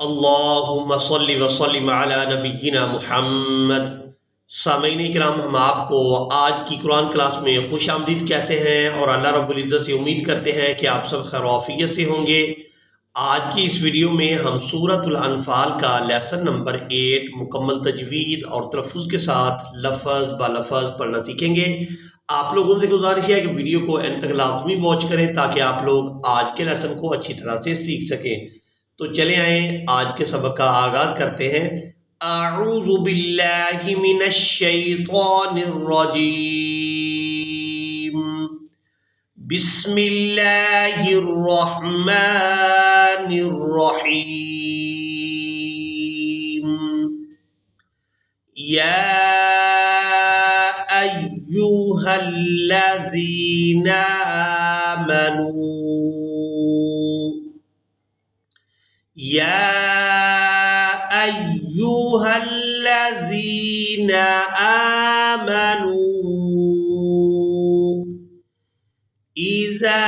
अल्लाहुम्मा सल्लि व सल्लिम अला नबिय्यिना मुहम्मद। सामीन किराम, हम आपको आज की कुरान क्लास में खुश आमदीद कहते हैं और अल्लाह रब्बुल इज़्ज़त से उम्मीद करते हैं कि आप सब खैर आफियत से होंगे। आज की इस वीडियो में हम सूरतुल अनफाल का लेसन नंबर 8 मुकम्मल तजवीद और तलफ़्फ़ुज़ के साथ लफ्ज़ ब लफ्ज़ पढ़ना सीखेंगे। आप लोगों से गुजारिश है कि वीडियो को एंड तक लाजमी वॉच करें ताकि आप लोग आज के लेसन को अच्छी तरह से सीख सकें। तो चले आए आज के सबक का आगाज करते हैं। अऊज़ु बिल्लाहि मिनश शैतानिर रजीम। बिस्मिल्लाहिर रहमानिर रहीम। या अय्युहल्लज़ीना आमनू या अय्युहल्लज़ीना आमनू इज़ा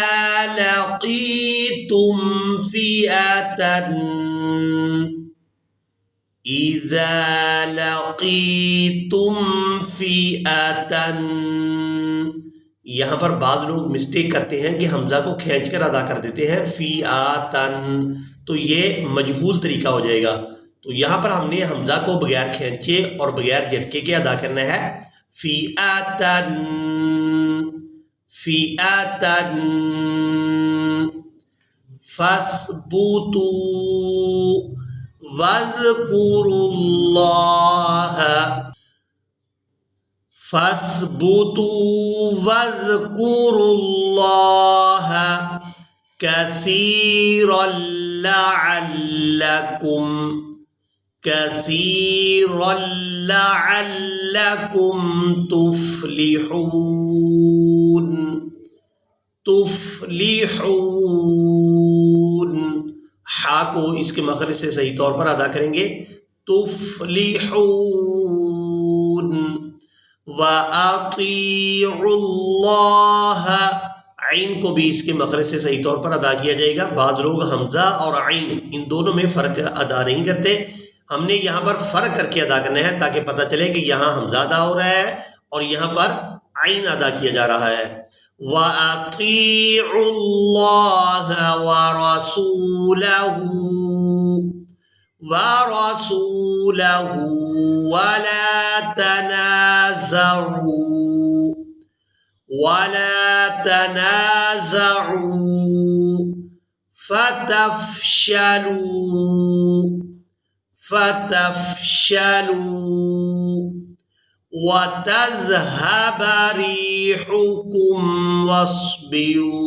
लक़ीतुम फ़िअतन इज़ा लक़ीतुम फ़िअतन। यहाँ पर बाद लोग मिस्टेक करते हैं कि हमजा को खींच कर अदा कर देते हैं फ़िअतन, तो ये मजहूल तरीका हो जाएगा। तो यहाँ पर हमने हमजा को बगैर खींचे और बगैर झटके के अदा करना है फ़िअतन फ़िअतन। फ़स्बुतू वज़्कुरुल्लाह फ़स्बुतू वज़्कुरुल्लाह कसीरन लअल्लकुम तुफ़्लिहून तुफ़्लिहून। हा को इसके मखरज से सही तौर पर अदा करेंगे तुफ़्लिहून। व अतीउल्लाह, आइन को भी इसके मखरज से सही तौर पर अदा किया जाएगा। बाद लोग हमजा और आइन इन दोनों में फ़र्क अदा नहीं करते। हमने यहाँ पर फ़र्क करके अदा करना है ताकि पता चले कि यहाँ हमजा अदा हो रहा है और यहाँ पर आइन अदा किया जा रहा है। व अतीउल्लाह व रसूलहू वला तनाज़अू फ़तफ़शलू वतज़हब रिहुकुम वस्बिरू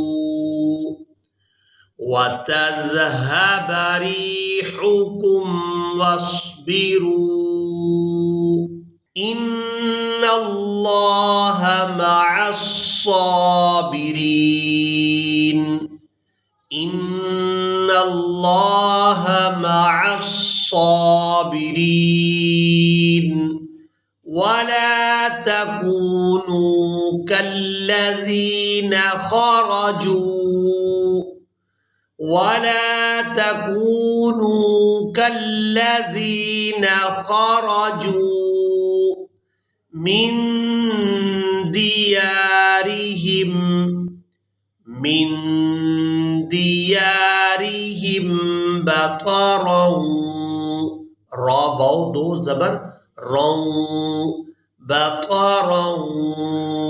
इन्नल्लाह मअस्साबिरीन इन्नल्लाह मअस्साबिरीन। वला तकूनू कल्लज़ीना खरजू वला तकूनू कल्लज़ीना खरजू मिन दियारिहिम बतरौ रा वाव दो ज़बर रौ बतरौ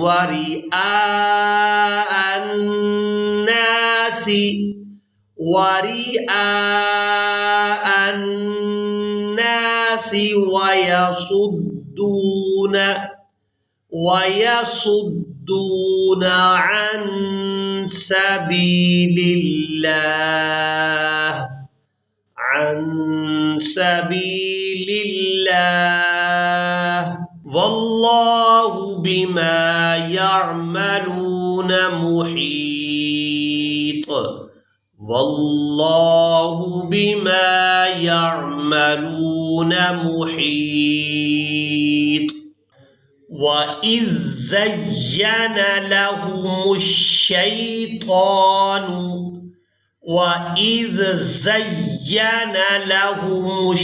वरिआअन्नासि वयसुद्दून अन सबीलिल्लाह वल्लाहु बिमा यअमलून मुहीत वल्लाहु बिमा यअमलून मुहीत। वइज़ ज़य्यन लहुमुश्शैतानु वइज़ ज़य्यना लहुमुश्शैतानु,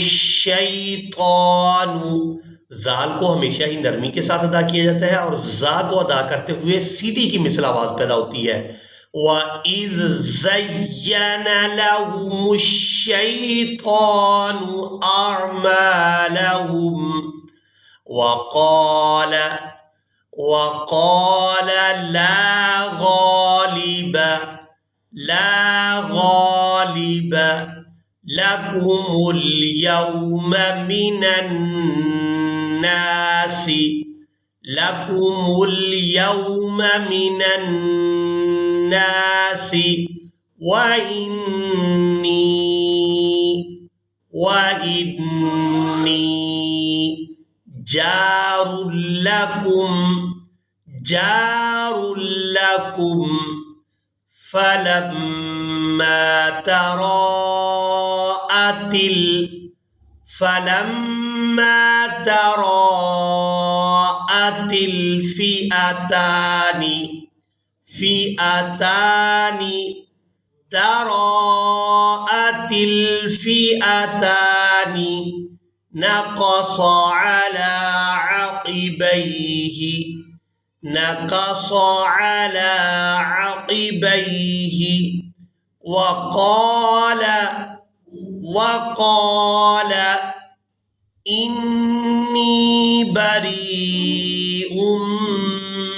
जाल को हमेशा ही नरमी के साथ अदा किया जाता है और जा को अदा करते हुए सीधी की मिसल आवाज पैदा होती है। वइज़ ज़य्यना लहुमुश्शैतानु अअमालहुम वक़ाल ला गालिब लकुमुल यौम मिनन नासी व इन्नी जारुल लकुम फलम्मा तराअतिल फिअतानि नक़स अला अक़िबैहि वक़ाल इन्नी बरीउम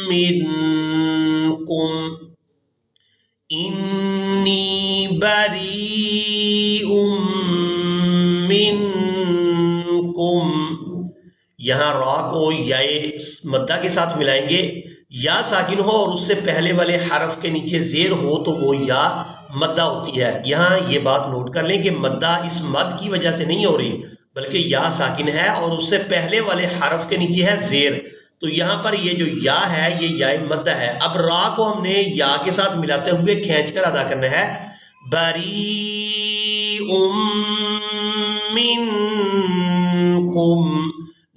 मिनकुम। यहाँ रा को याए मद्दा के साथ मिलाएंगे। या साकिन हो और उससे पहले वाले हरफ के नीचे जेर हो तो वो या मद्दा होती है। यहाँ ये बात नोट कर लें कि मद्दा इस मद की वजह से नहीं हो रही, बल्कि या साकिन है और उससे पहले वाले हरफ के नीचे है जेर। तो यहाँ पर ये जो या है ये या मद्दा है। अब रा को हमने या के साथ मिलाते हुए खींच कर अदा करना है। बरीउम मिनकुम,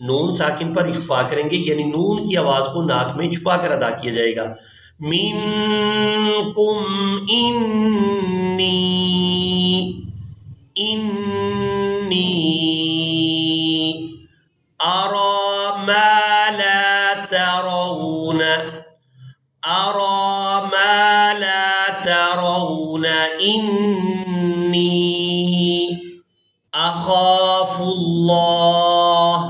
नून साकिन पर इख्फा करेंगे, यानी नून की आवाज को नाक में छुपा कर अदा किया जाएगा। मिनकुम इन्नी अरा मा ला तरौन इन्नी अखाफुल्लाह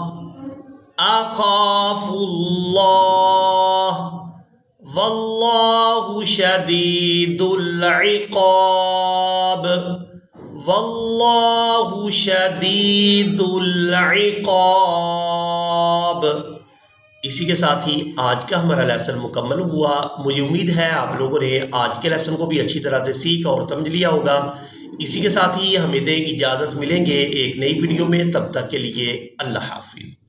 वल्लाहु शदीदुल इक़ाब। इसी के साथ ही आज का हमारा लेसन मुकम्मल हुआ। मुझे उम्मीद है आप लोगों ने आज के लेसन को भी अच्छी तरह से सीख और समझ लिया होगा। इसी के साथ ही हमें इजाज़त, मिलेंगे एक नई वीडियो में। तब तक के लिए अल्लाह हाफिज़।